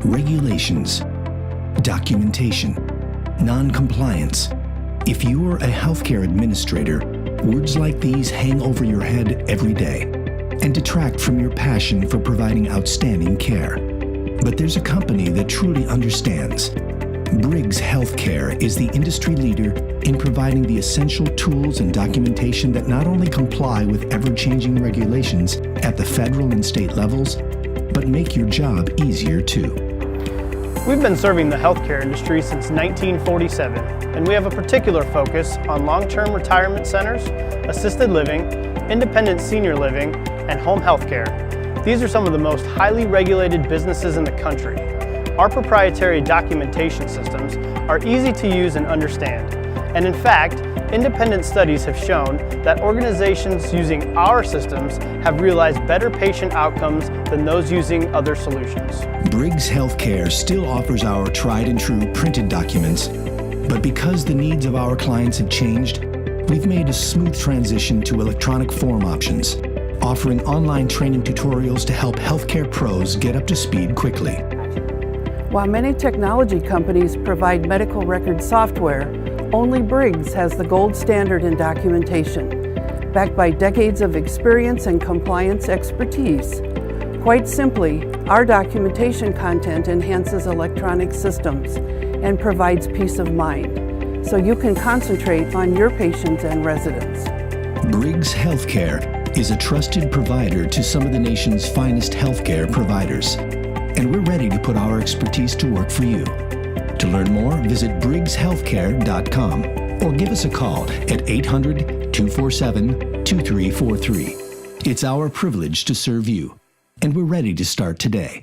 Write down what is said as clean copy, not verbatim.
regulations, documentation, non-compliance. If you're a healthcare administrator, words like these hang over your head every day and detract from your passion for providing outstanding care. But there's a company that truly understands. Briggs Healthcare is the industry leader in providing the essential tools and documentation that not only comply with ever-changing regulations at the federal and state levels, but make your job easier too. We've been serving the healthcare industry since 1947, and we have a particular focus on long-term retirement centers, assisted living, independent senior living, and home health care. These are some of the most highly regulated businesses in the country. Our proprietary documentation systems are easy to use and understand. And in fact, independent studies have shown that organizations using our systems have realized better patient outcomes than those using other solutions. Briggs Healthcare still offers our tried and true printed documents, but because the needs of our clients have changed, we've made a smooth transition to electronic form options, offering online training tutorials to help healthcare pros get up to speed quickly. While many technology companies provide medical record software, only Briggs has the gold standard in documentation, backed by decades of experience and compliance expertise. Quite simply, our documentation content enhances electronic systems and provides peace of mind, so you can concentrate on your patients and residents. Briggs Healthcare is a trusted provider to some of the nation's finest healthcare providers, and we're ready to put our expertise to work for you. To learn more, visit briggshealthcare.com or give us a call at 800-247-2343. It's our privilege to serve you, and we're ready to start today.